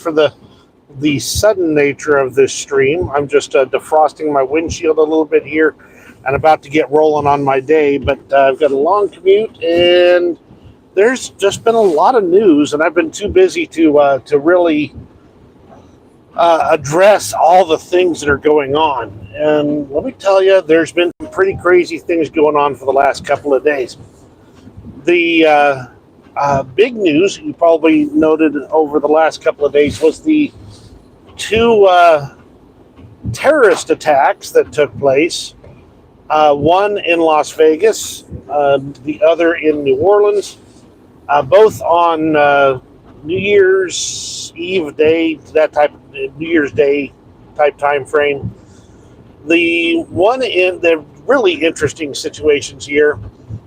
for the sudden nature of this stream. I'm just defrosting my windshield a little bit here and about to get rolling on my day. But I've got a long commute, and there's just been a lot of news, and I've been too busy to really address all the things that are going on. And let me tell you, there's been some pretty crazy things going on for the last couple of days. The big news you probably noted over the last couple of days was the two terrorist attacks that took place. One in Las Vegas, the other in New Orleans, both on New Year's Eve day, that type of New Year's Day type time frame. The one in the really interesting situations here.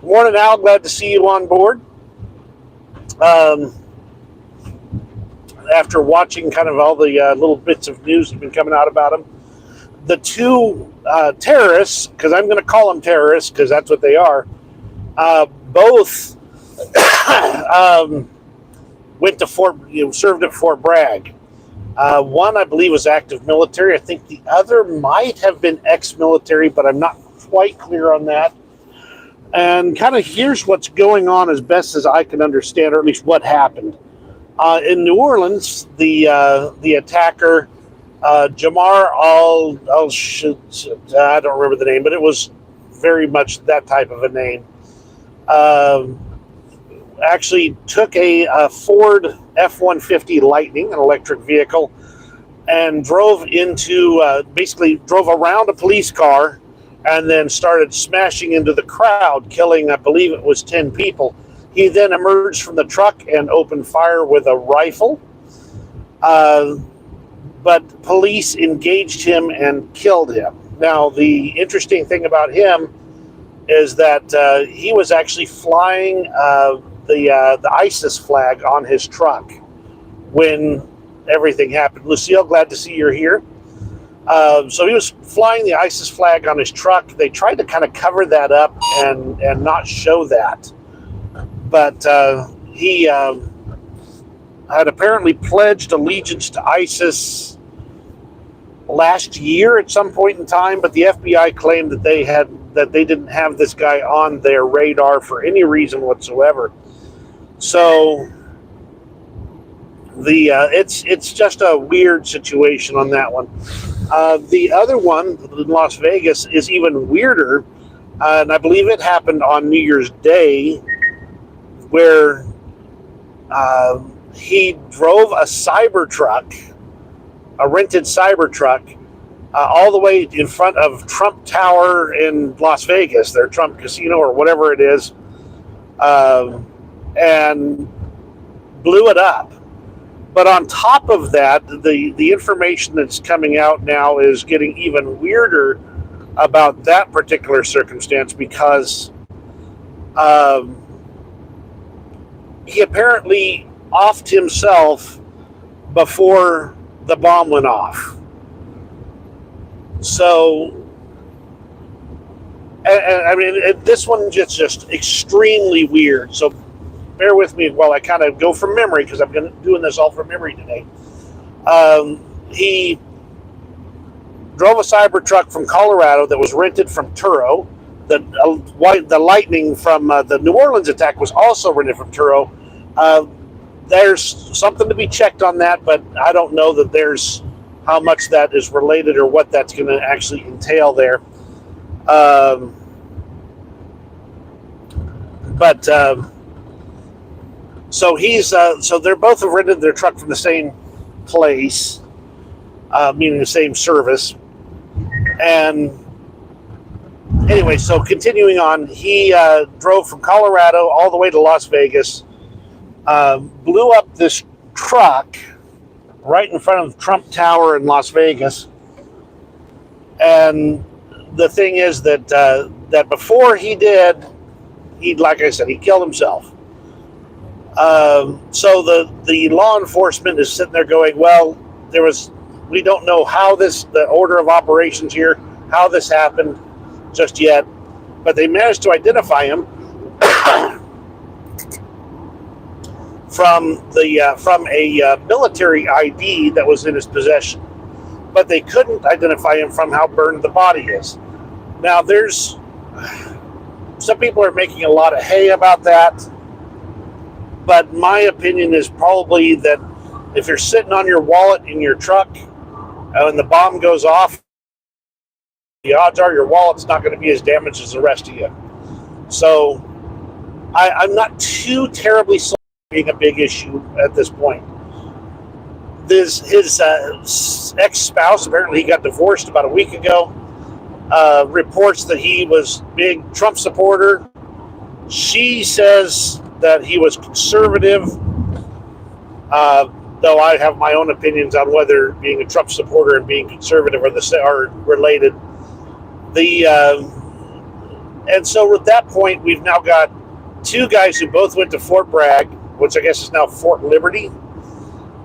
Good morning, Al. Glad to see you on board. After watching kind of all the little bits of news that have been coming out about them, the two terrorists, because I'm going to call them terrorists because that's what they are, both went to served at Fort Bragg. One, I believe, was active military. I think the other might have been ex-military, but I'm not quite clear on that. And kind of here's what's going on as best as I can understand, or at least what happened. In New Orleans, the attacker, Jamar I don't remember the name, but it was very much that type of a name. Actually took a Ford F-150 Lightning, an electric vehicle, and drove around a police car and then started smashing into the crowd, killing, I believe it was 10 people. He then emerged from the truck and opened fire with a rifle. But police engaged him and killed him. Now, the interesting thing about him is that he was actually flying the ISIS flag on his truck when everything happened. Lucille, glad to see you're here. So he was flying the ISIS flag on his truck. They tried to kind of cover that up and not show that. But he had apparently pledged allegiance to ISIS last year at some point in time, but the FBI claimed that they didn't have this guy on their radar for any reason whatsoever. So it's just a weird situation on that one. The other one in Las Vegas is even weirder, and I believe it happened on New Year's Day, where he drove a Cybertruck, a rented Cybertruck, all the way in front of Trump Tower in Las Vegas, their Trump Casino or whatever it is, and blew it up. But on top of that, the information that's coming out now is getting even weirder about that particular circumstance, because he apparently offed himself before the bomb went off. So, and I mean, this one is just extremely weird. So bear with me while I kind of go from memory, because I'm doing this all from memory today. He drove a Cybertruck from Colorado that was rented from Turo. The Lightning from the New Orleans attack was also rented from Turo. There's something to be checked on that, but I don't know that there's how much that is related or what that's going to actually entail there. So they're both have rented their truck from the same place, meaning the same service. And anyway, so continuing on, he drove from Colorado all the way to Las Vegas, blew up this truck right in front of Trump Tower in Las Vegas. And the thing is that before he did, like I said, he killed himself. So the law enforcement is sitting there going, well, we don't know how the order of operations here, how this happened just yet, but they managed to identify him from a military ID that was in his possession, but they couldn't identify him from how burned the body is. Now, there's some people are making a lot of hay about that, but my opinion is probably that if you're sitting on your wallet in your truck and the bomb goes off, the odds are your wallet's not going to be as damaged as the rest of you. So I'm not too terribly sold on being a big issue at this point. His ex-spouse, apparently he got divorced about a week ago, reports that he was a big Trump supporter. She says that he was conservative, though I have my own opinions on whether being a Trump supporter and being conservative are related. And so at that point, we've now got two guys who both went to Fort Bragg, which I guess is now Fort Liberty,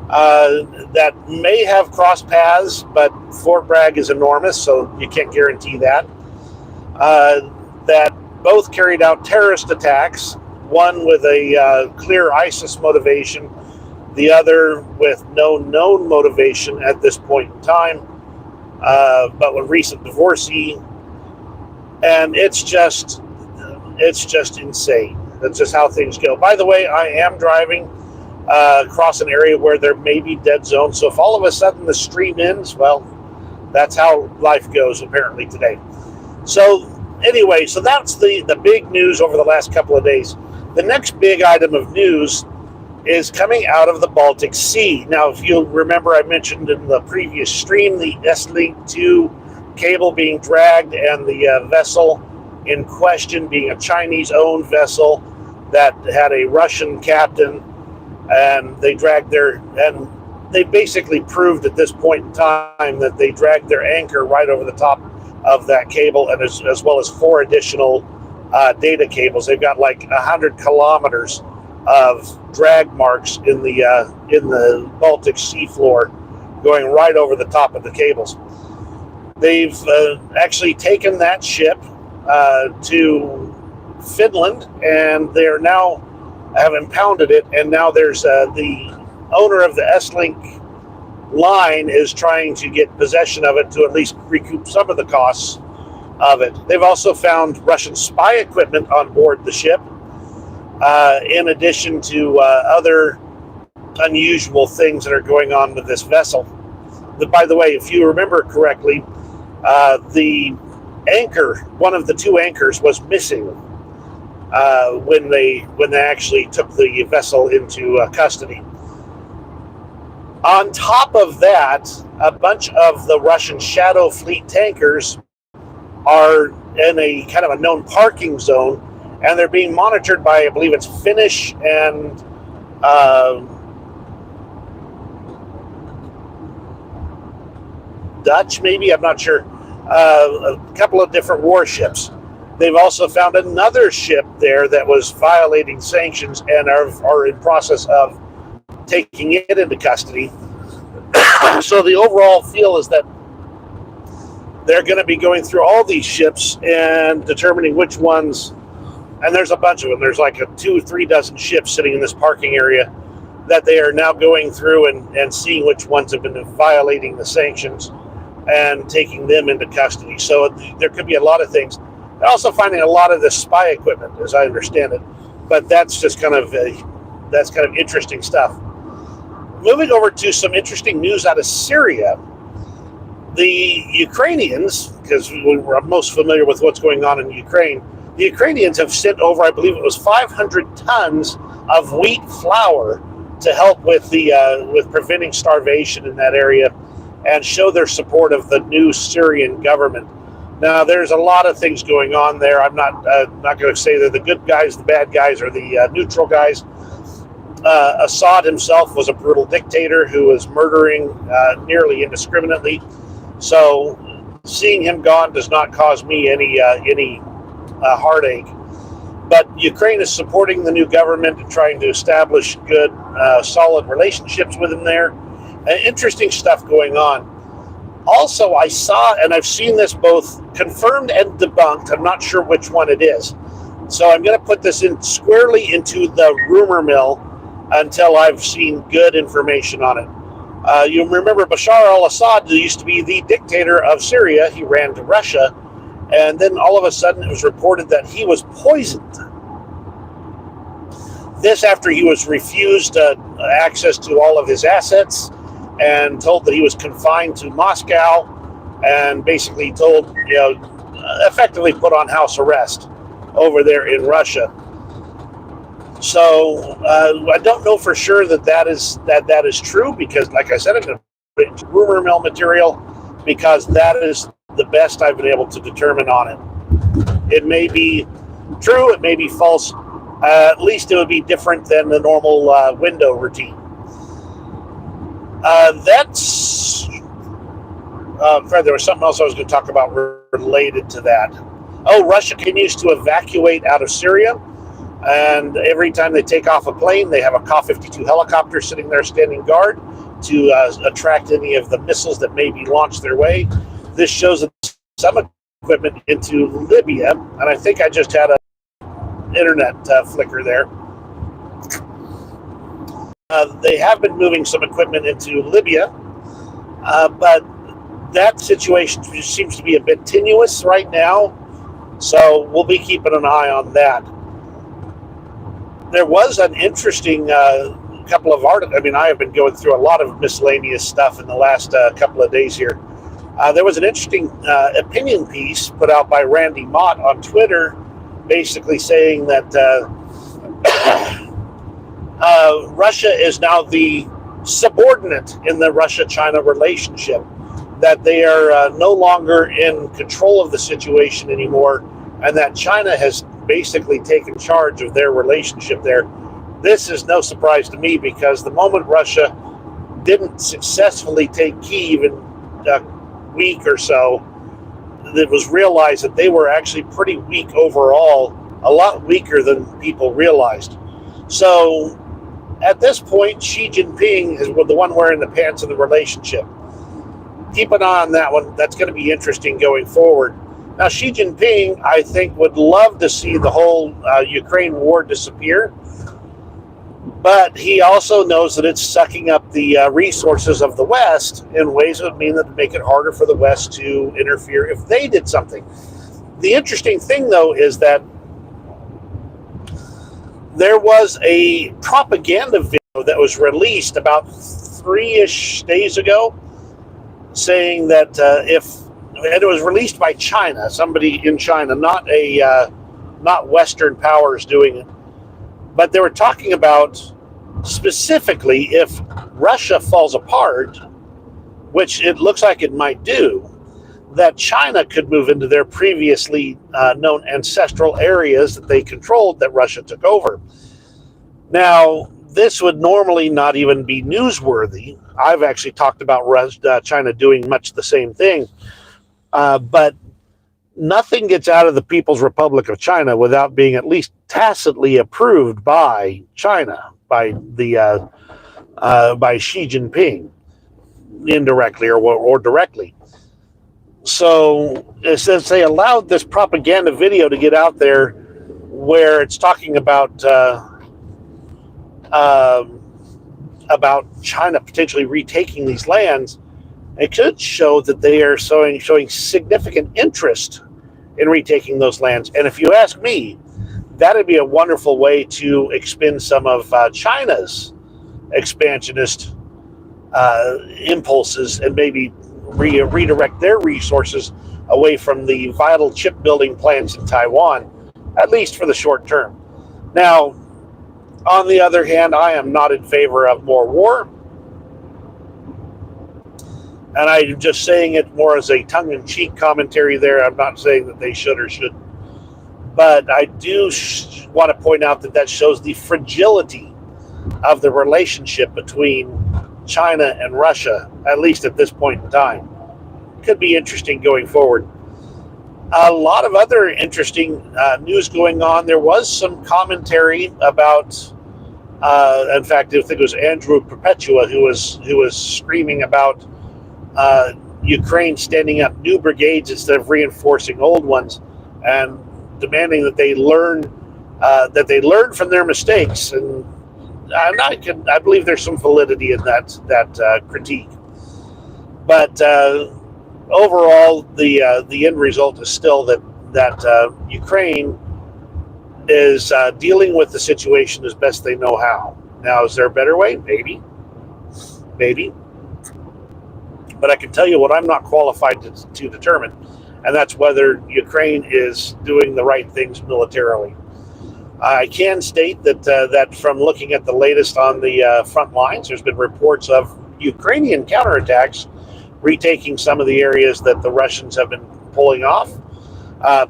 that may have crossed paths, but Fort Bragg is enormous, so you can't guarantee that. That both carried out terrorist attacks, one with a clear ISIS motivation, the other with no known motivation at this point in time, but with recent divorcee. And it's just insane. That's just how things go. By the way, I am driving across an area where there may be dead zones. So if all of a sudden the stream ends, well, that's how life goes apparently today. So anyway, so that's the big news over the last couple of days. The next big item of news is coming out of the Baltic Sea. Now, if you'll remember, I mentioned in the previous stream the S-Link 2 cable being dragged and the vessel in question being a Chinese-owned vessel that had a Russian captain, and they basically proved at this point in time that they dragged their anchor right over the top of that cable, and as well as 4 additional data cables. They've got like 100 kilometers of drag marks in the Baltic Sea floor going right over the top of the cables. They've actually taken that ship to Finland, and they have impounded it, and now there's the owner of the S-Link line is trying to get possession of it to at least recoup some of the costs of it. They've also found Russian spy equipment on board the ship, in addition to other unusual things that are going on with this vessel. By the way, if you remember correctly, the anchor, one of the 2 anchors, was missing when they actually took the vessel into custody. On top of that, a bunch of the Russian Shadow Fleet tankers are in a kind of a known parking zone, and they're being monitored by, I believe it's Finnish and Dutch, maybe, I'm not sure, a couple of different warships. They've also found another ship there that was violating sanctions and are in process of taking it into custody. So the overall feel is that they're going to be going through all these ships and determining which ones, and there's a bunch of them. There's like 2 or 3 dozen ships sitting in this parking area that they are now going through and seeing which ones have been violating the sanctions and taking them into custody. So there could be a lot of things. They're also finding a lot of the spy equipment, as I understand it, but that's just kind of interesting stuff. Moving over to some interesting news out of Syria, the Ukrainians, because we're most familiar with what's going on in Ukraine, the Ukrainians have sent over, I believe it was 500 tons of wheat flour to help with with preventing starvation in that area and show their support of the new Syrian government. Now, there's a lot of things going on there. I'm not going to say they're the good guys, the bad guys, or the neutral guys. Assad himself was a brutal dictator who was murdering nearly indiscriminately. So seeing him gone does not cause me any heartache. But Ukraine is supporting the new government and trying to establish good, solid relationships with them there. Interesting stuff going on. Also, I saw, and I've seen this both confirmed and debunked. I'm not sure which one it is. So I'm going to put this in squarely into the rumor mill until I've seen good information on it. You remember Bashar al-Assad, who used to be the dictator of Syria. He ran to Russia, and then all of a sudden it was reported that he was poisoned. This after he was refused access to all of his assets and told that he was confined to Moscow, and basically told, effectively put on house arrest over there in Russia. So I don't know for sure that is true, because, like I said, I'm going to put it into rumor mill material, because that is the best I've been able to determine on it. It may be true, it may be false. At least it would be different than the normal window routine. There was something else I was going to talk about related to that. Oh, Russia continues to evacuate out of Syria, and every time they take off a plane, they have a Ka-52 helicopter sitting there standing guard to attract any of the missiles that may be launched their way. This shows some equipment into Libya, and I think I just had a internet flicker there. They have been moving some equipment into Libya, but that situation seems to be a bit tenuous right now, so we'll be keeping an eye on that. There was an interesting couple of articles. I mean, I have been going through a lot of miscellaneous stuff in the last couple of days here. There was an interesting opinion piece put out by Randy Mott on Twitter, basically saying that Russia is now the subordinate in the Russia-China relationship, that they are no longer in control of the situation anymore, and that China has basically taken charge of their relationship there. This is no surprise to me, because the moment Russia didn't successfully take Kyiv in a week or so, it was realized that they were actually pretty weak overall, a lot weaker than people realized. So at this point, Xi Jinping is the one wearing the pants of the relationship. Keep an eye on that one. That's going to be interesting going forward. Now, Xi Jinping, I think, would love to see the whole Ukraine war disappear, but he also knows that it's sucking up the resources of the West in ways that would mean that would make it harder for the West to interfere if they did something. The interesting thing, though, is that there was a propaganda video that was released about 3-ish days ago, saying that and it was released by China, somebody in China, not Western powers doing it, but they were talking about specifically if Russia falls apart, which it looks like it might do, that China could move into their previously known ancestral areas that they controlled that Russia took over. Now, this would normally not even be newsworthy. I've actually talked about China doing much the same thing, but nothing gets out of the People's Republic of China without being at least tacitly approved by China, by Xi Jinping, indirectly or directly. So since they allowed this propaganda video to get out there, where it's talking about China potentially retaking these lands, it could show that they are showing significant interest in retaking those lands. And if you ask me, that'd be a wonderful way to expend some of China's expansionist impulses, and maybe redirect their resources away from the vital chip building plants in Taiwan, at least for the short term. Now, on the other hand, I am not in favor of more war, and I'm just saying it more as a tongue-in-cheek commentary there. I'm not saying that they should or shouldn't, but I do want to point out that shows the fragility of the relationship between China and Russia, at least at this point in time. Could be interesting going forward. A lot of other interesting news going on. There was some commentary about, in fact, I think it was Andrew Perpetua who was screaming about Ukraine standing up new brigades instead of reinforcing old ones, and demanding that they learn from their mistakes. And I believe there's some validity in that critique. But overall, the end result is still that Ukraine is dealing with the situation as best they know how. Now, is there a better way? Maybe. But I can tell you what I'm not qualified to determine, and that's whether Ukraine is doing the right things militarily. I can state that from looking at the latest on the front lines, there's been reports of Ukrainian counterattacks retaking some of the areas that the Russians have been pulling off,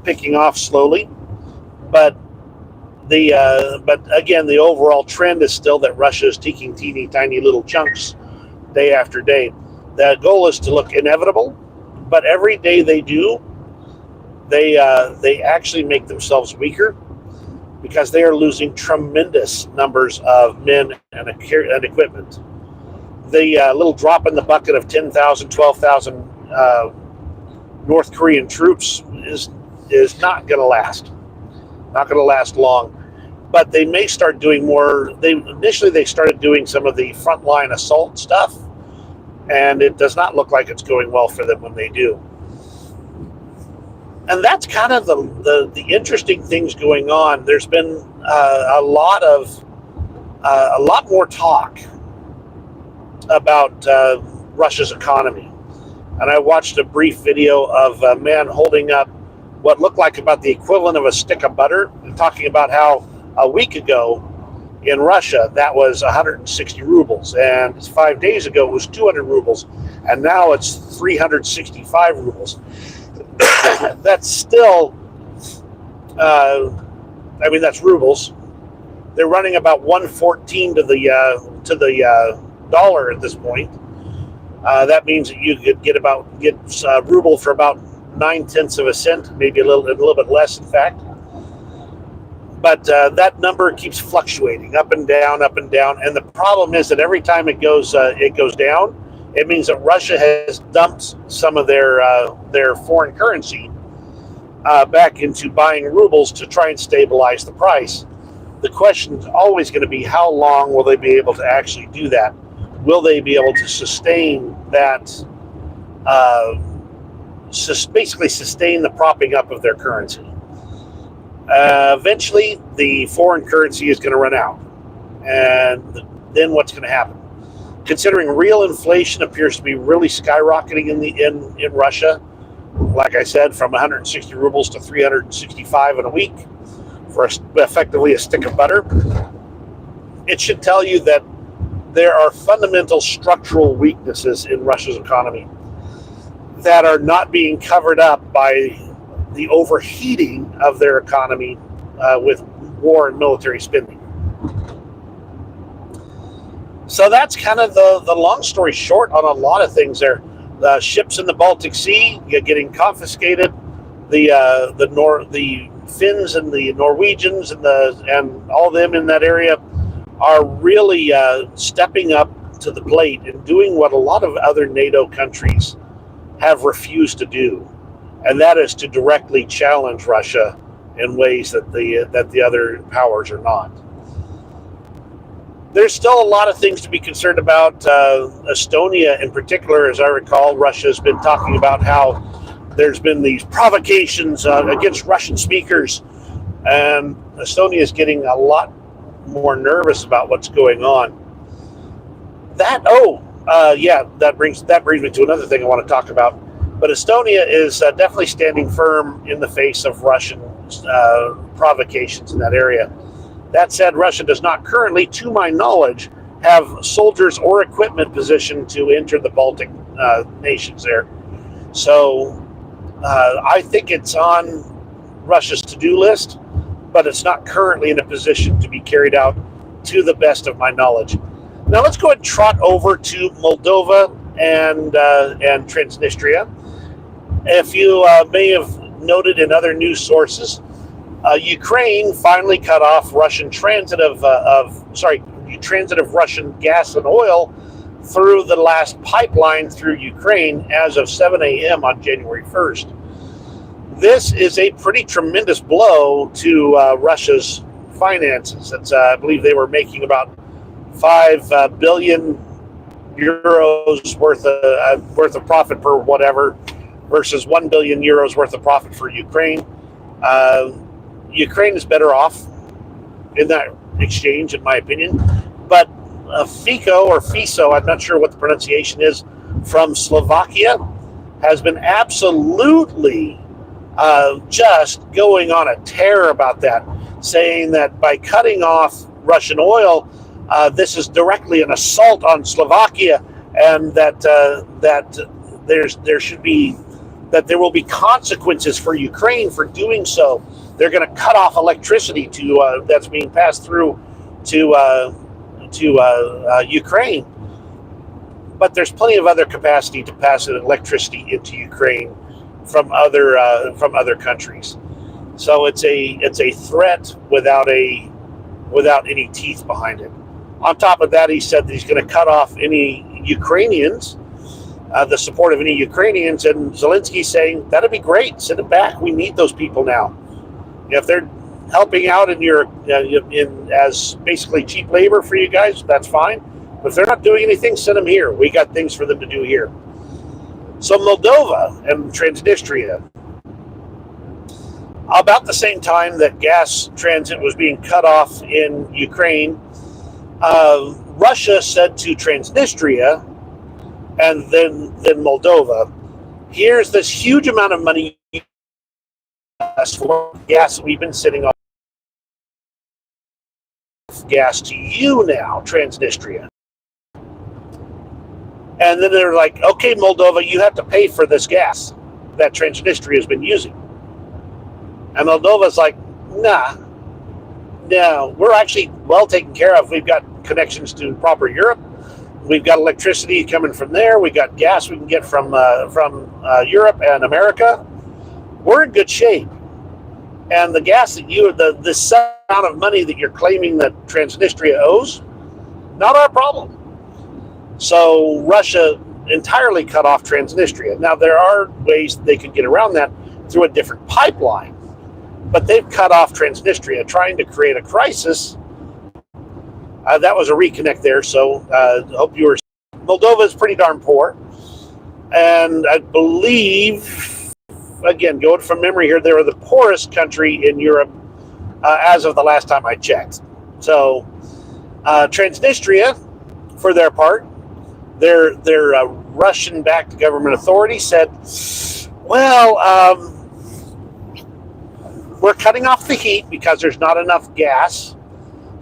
picking off slowly. But again, the overall trend is still that Russia is taking teeny tiny little chunks day after day. The goal is to look inevitable, but every day they do, they actually make themselves weaker because they are losing tremendous numbers of men and equipment. The little drop in the bucket of 10,000, 12,000 North Korean troops is not going to last. Not going to last long. But they may start doing more. Initially they started doing some of the frontline assault stuff, and it does not look like it's going well for them when they do. And that's kind of the interesting things going on. There's been a lot more talk about Russia's economy. And I watched a brief video of a man holding up what looked like about the equivalent of a stick of butter, and talking about how a week ago in Russia that was 160 rubles, and 5 days ago it was 200 rubles, and now it's 365 rubles. That's still, that's rubles. They're running about 114 to the dollar at this point. That means that you could get ruble for about 9/10 of a cent, maybe a little bit less, in fact. But that number keeps fluctuating up and down, and the problem is that every time it goes down, it means that Russia has dumped some of their foreign currency back into buying rubles to try and stabilize the price. The question is always going to be, how long will they be able to actually do that? Will they be able to sustain that? Basically, sustain the propping up of their currency. Eventually, the foreign currency is going to run out, and then what's going to happen? Considering real inflation appears to be really skyrocketing in Russia, like I said, from 160 rubles to 365 in a week for effectively a stick of butter, it should tell you that there are fundamental structural weaknesses in Russia's economy that are not being covered up by the overheating of their economy with war and military spending. So that's kind of the long story short on a lot of things there. The ships in the Baltic Sea getting confiscated. The Finns and the Norwegians and all them in that area are really stepping up to the plate and doing what a lot of other NATO countries have refused to do, and that is to directly challenge Russia in ways that the other powers are not. There's still a lot of things to be concerned about. Estonia in particular, as I recall, Russia has been talking about how there's been these provocations against Russian speakers, and Estonia is getting a lot more nervous about what's going on. That brings me to another thing I want to talk about. But Estonia is definitely standing firm in the face of Russian provocations in that area. That said, Russia does not currently, to my knowledge, have soldiers or equipment positioned to enter the Baltic nations there. So I think it's on Russia's to-do list, but it's not currently in a position to be carried out to the best of my knowledge. Now let's go ahead and trot over to Moldova and Transnistria. If you may have noted in other news sources, Ukraine finally cut off transit of Russian gas and oil through the last pipeline through Ukraine as of 7 a.m. on January 1st. This is a pretty tremendous blow to Russia's finances. I believe they were making about 5 billion euros worth of profit per whatever, versus 1 billion euros worth of profit for Ukraine. Ukraine is better off in that exchange, in my opinion. But FICO or FISO, I'm not sure what the pronunciation is, from Slovakia, has been absolutely just going on a tear about that, saying that by cutting off Russian oil, this is directly an assault on Slovakia, and that there will be consequences for Ukraine for doing so. They're going to cut off electricity that's being passed through to Ukraine. But there's plenty of other capacity to pass electricity into Ukraine from other countries. So it's a threat without any teeth behind it. On top of that, he said that he's going to cut off any Ukrainians, the support of any Ukrainians, and Zelensky's saying that'd be great. Send them back. We need those people now. If they're helping out in as basically cheap labor for you guys, that's fine. But if they're not doing anything, send them here. We got things for them to do here. So Moldova and Transnistria, about the same time that gas transit was being cut off in Ukraine, Russia said to Transnistria and then Moldova, here's this huge amount of money for gas that we've been sitting on gas to you now, Transnistria. And then they're like, okay, Moldova, you have to pay for this gas that Transnistria has been using. And Moldova's like, nah, no, we're actually well taken care of. We've got connections to proper Europe. We've got electricity coming from there. We got gas we can get from Europe and America. We're in good shape. And the gas that this amount of money that you're claiming that Transnistria owes, not our problem. So Russia entirely cut off Transnistria. Now, there are ways they could get around that through a different pipeline, but they've cut off Transnistria, trying to create a crisis. That was a reconnect there, so hope you were. Moldova is pretty darn poor, and I believe, again, going from memory here, they were the poorest country in Europe as of the last time I checked. So Transnistria, for their part, their Russian-backed government authority said, well, we're cutting off the heat because there's not enough gas.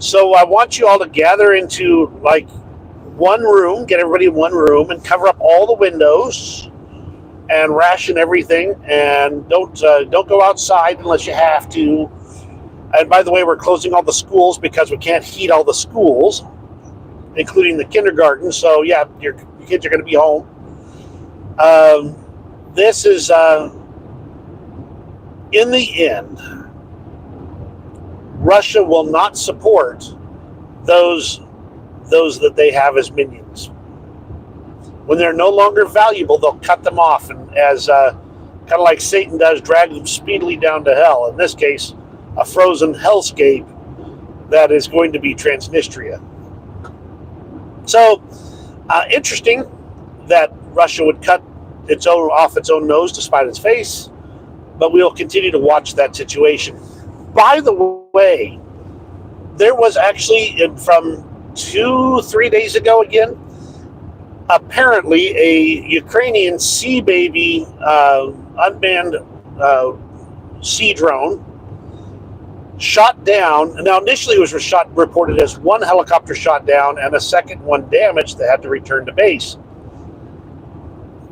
So I want you all to gather into like one room, get everybody in one room, and cover up all the windows and ration everything, and don't go outside unless you have to. And by the way, we're closing all the schools because we can't heat all the schools, including the kindergarten. So yeah, your kids are going to be home. This is in the end, Russia will not support those that they have as minions. When they're no longer valuable, they'll cut them off, and as kind of like Satan does, drag them speedily down to hell. In this case, a frozen hellscape that is going to be Transnistria. So interesting that Russia would cut off its own nose to spite its face, but we'll continue to watch that situation. By the way, there was actually, from 2-3 days ago again, apparently a Ukrainian Sea Baby unmanned sea drone shot down. Now, initially it was reported as one helicopter shot down and a second one damaged that had to return to base.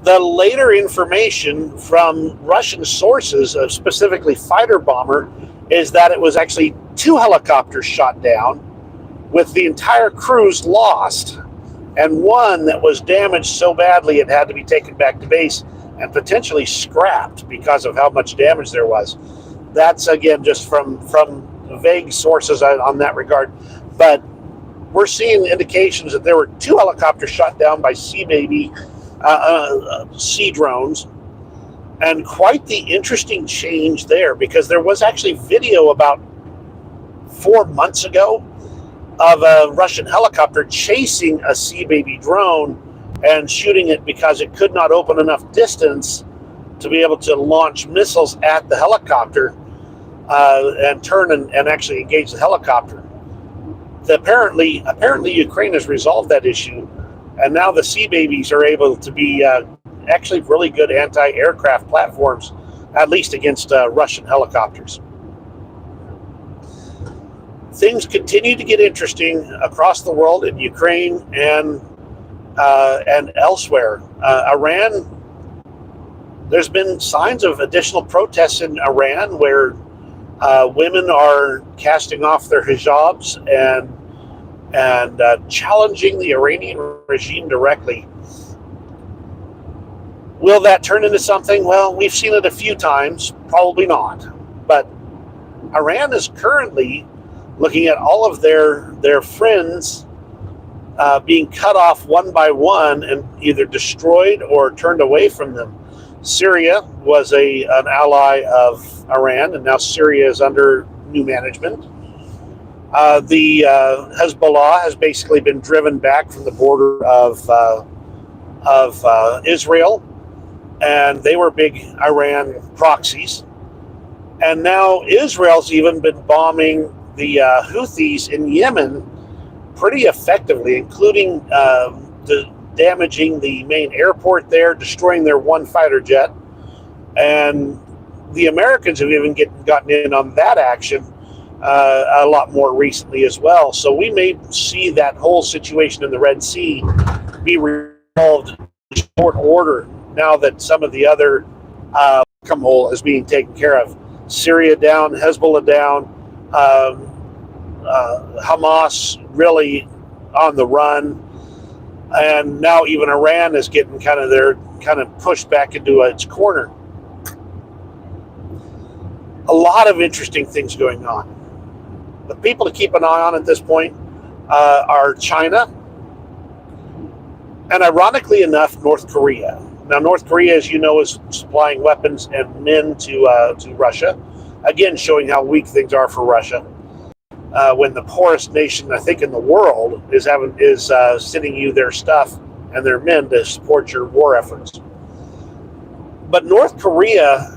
The later information from Russian sources, specifically fighter bomber, is that it was actually 2 helicopters shot down with the entire crews lost, and one that was damaged so badly it had to be taken back to base and potentially scrapped because of how much damage there was. That's, again, just from vague sources on that regard. But we're seeing indications that there were 2 helicopters shot down by Sea Baby sea drones. And quite the interesting change there, because there was actually video about 4 months ago of a Russian helicopter chasing a Sea Baby drone and shooting it because it could not open enough distance to be able to launch missiles at the helicopter and turn and actually engage the helicopter. Apparently, Ukraine has resolved that issue, and now the Sea Babies are able to be actually really good anti-aircraft platforms, at least against Russian helicopters. Things continue to get interesting across the world in Ukraine and elsewhere. Iran, there's been signs of additional protests in Iran where women are casting off their hijabs and challenging the Iranian regime directly. Will that turn into something? Well, we've seen it a few times, probably not. But Iran is currently looking at all of their friends being cut off one by one and either destroyed or turned away from them. Syria was an ally of Iran, and now Syria is under new management. The Hezbollah has basically been driven back from the border of Israel, and they were big Iran proxies. And now Israel's even been bombing the Houthis in Yemen pretty effectively, including damaging the main airport there, destroying their one fighter jet. And the Americans have even gotten in on that action a lot more recently as well. So we may see that whole situation in the Red Sea be resolved in short order now that some of the other hole is being taken care of. Syria down, Hezbollah down, Hamas really on the run, and now even Iran is getting kind of pushed back into its corner. A lot of interesting things going on. The people to keep an eye on at this point are China and, ironically enough, North Korea. Now, North Korea, as you know, is supplying weapons and men to Russia, again showing how weak things are for Russia. When the poorest nation, I think, in the world is sending you their stuff and their men to support your war efforts. But North Korea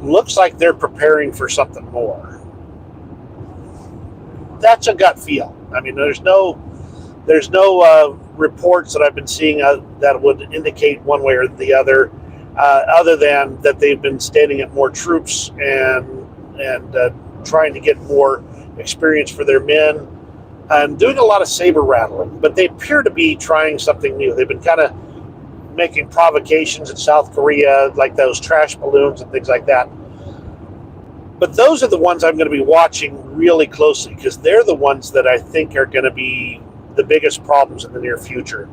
looks like they're preparing for something more. That's a gut feel. I mean, there's no reports that I've been seeing that would indicate one way or the other than that they've been standing up more troops and trying to get more experience for their men and doing a lot of saber rattling. But they appear to be trying something new. They've been kind of making provocations in South Korea, like those trash balloons and things like that. But those are the ones I'm going to be watching really closely, because they're the ones that I think are going to be the biggest problems in the near future.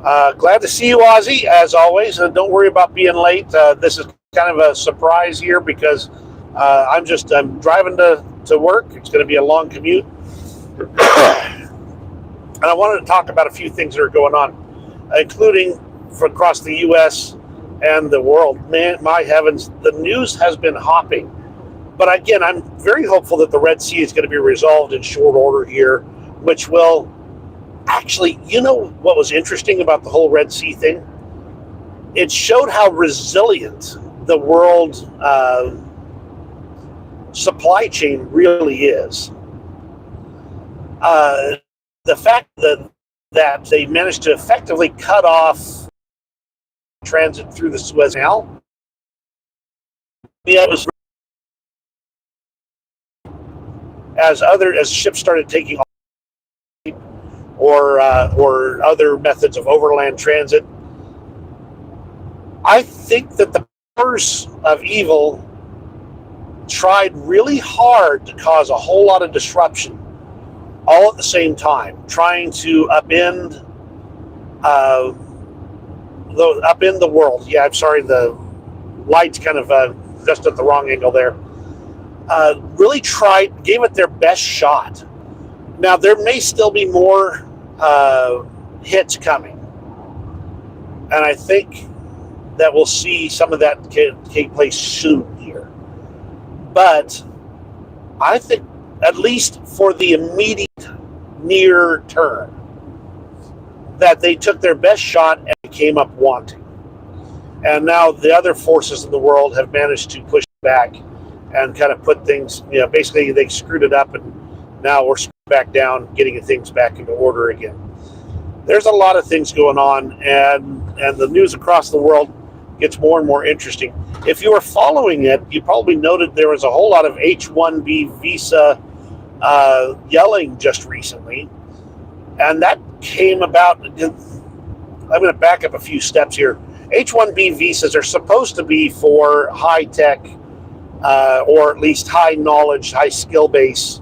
Glad to see you, Ozzy, as always. Don't worry about being late. This is kind of a surprise here because I'm driving to work. It's going to be a long commute. And I wanted to talk about a few things that are going on, including from across the U.S. and the world. Man, my heavens, the news has been hopping. But again, I'm very hopeful that the Red Sea is going to be resolved in short order here, which will actually, you know what was interesting about the whole Red Sea thing? It showed how resilient the world supply chain really is. The fact that they managed to effectively cut off transit through the Suez Canal, it was as ships started taking off, or other methods of overland transit. I think that the powers of evil tried really hard to cause a whole lot of disruption all at the same time, trying to upend the world. Yeah, I'm sorry, the light's kind of just at the wrong angle there. Really gave it their best shot. Now, there may still be more hits coming, and I think that we'll see some of that take place soon here. But I think, at least for the immediate near term, that they took their best shot and came up wanting. And now the other forces in the world have managed to push back and kind of put things, basically they screwed it up, and now we're screwed back down, getting things back into order again. There's a lot of things going on, and the news across the world gets more and more interesting. If you were following it, you probably noted there was a whole lot of H-1B visa yelling just recently, and that came about. I'm going to back up a few steps here. H-1B visas are supposed to be for high-tech or at least high-knowledge, high-skill base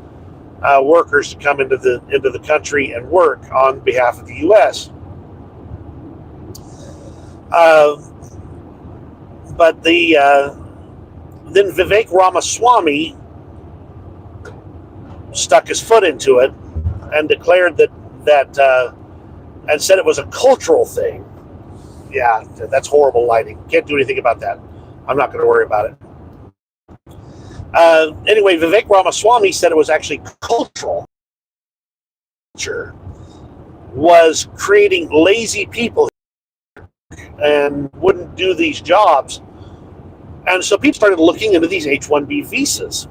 workers to come into the country and work on behalf of the U.S. But then Vivek Ramaswamy stuck his foot into it and declared that and said it was a cultural thing. Yeah, that's horrible lighting. Can't do anything about that. I'm not going to worry about it. Anyway, Vivek Ramaswamy said it was actually cultural. Culture was creating lazy people and wouldn't do these jobs. And so people started looking into these H-1B visas.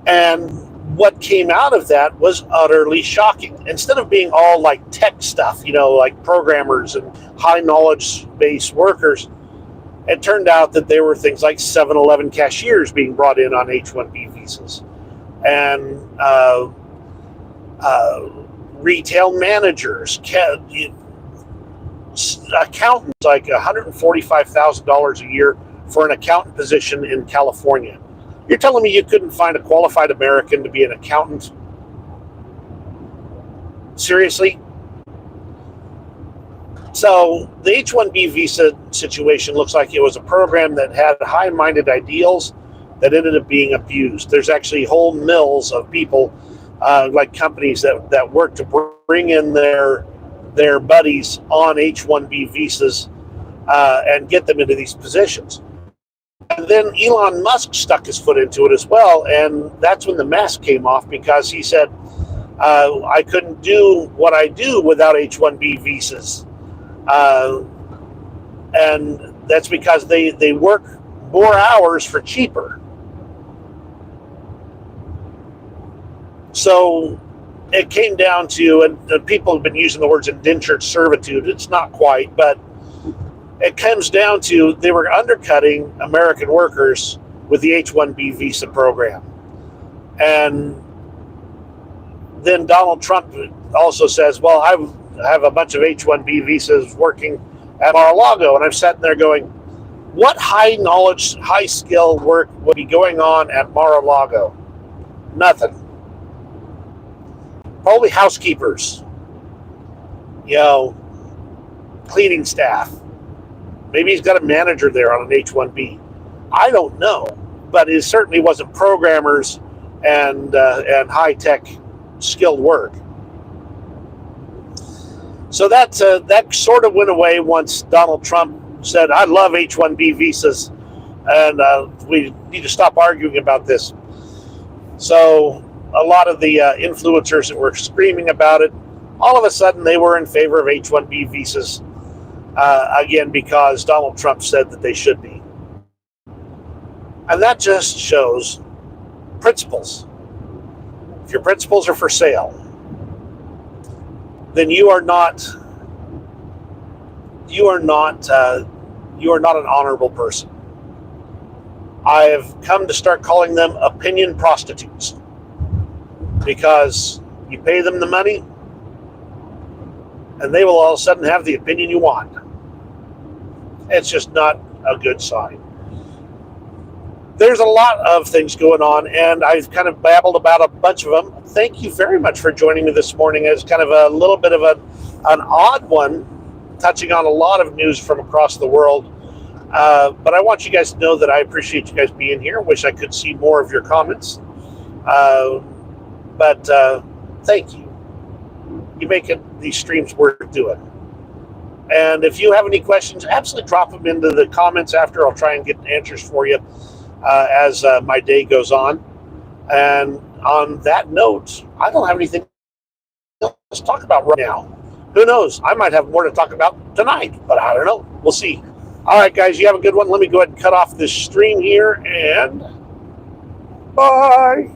And what came out of that was utterly shocking. Instead of being all like tech stuff, like programmers and high knowledge based workers, it turned out that there were things like 7-Eleven cashiers being brought in on H-1B visas, and retail managers, accountants, like $145,000 a year for an accountant position in California. You're telling me you couldn't find a qualified American to be an accountant? Seriously? So the H-1B visa situation looks like it was a program that had high-minded ideals that ended up being abused. There's actually whole mills of people, like companies that work to bring in their buddies on H-1B visas and get them into these positions. And then Elon Musk stuck his foot into it as well, and that's when the mask came off, because he said, I couldn't do what I do without H-1B visas. And that's because they work more hours for cheaper. So it came down to, and people have been using the words indentured servitude. It's not quite, but it comes down to they were undercutting American workers with the H-1B visa program. And then Donald Trump also says, well, I have a bunch of H-1B visas working at Mar-a-Lago. And I'm sitting there going, what high knowledge, high skill work would be going on at Mar-a-Lago? Nothing. Probably housekeepers, cleaning staff. Maybe he's got a manager there on an H-1B. I don't know, but it certainly wasn't programmers and high-tech skilled work. So that sort of went away once Donald Trump said, I love H-1B visas, and we need to stop arguing about this. So a lot of the influencers that were screaming about it, all of a sudden they were in favor of H-1B visas, again, because Donald Trump said that they should be. And that just shows principles. If your principles are for sale, then you are not an honorable person. I have come to start calling them opinion prostitutes, because you pay them the money and they will all of a sudden have the opinion you want. It's just not a good sign. There's a lot of things going on, and I've kind of babbled about a bunch of them. Thank you very much for joining me this morning. It's kind of a little bit of an odd one, touching on a lot of news from across the world. But I want you guys to know that I appreciate you guys being here. Wish I could see more of your comments. But thank you. You make these streams worth doing. And if you have any questions, absolutely drop them into the comments after. I'll try and get answers for you as my day goes on. And on that note, I don't have anything else to talk about right now. Who knows? I might have more to talk about tonight, but I don't know. We'll see. All right, guys, you have a good one. Let me go ahead and cut off this stream here, and bye.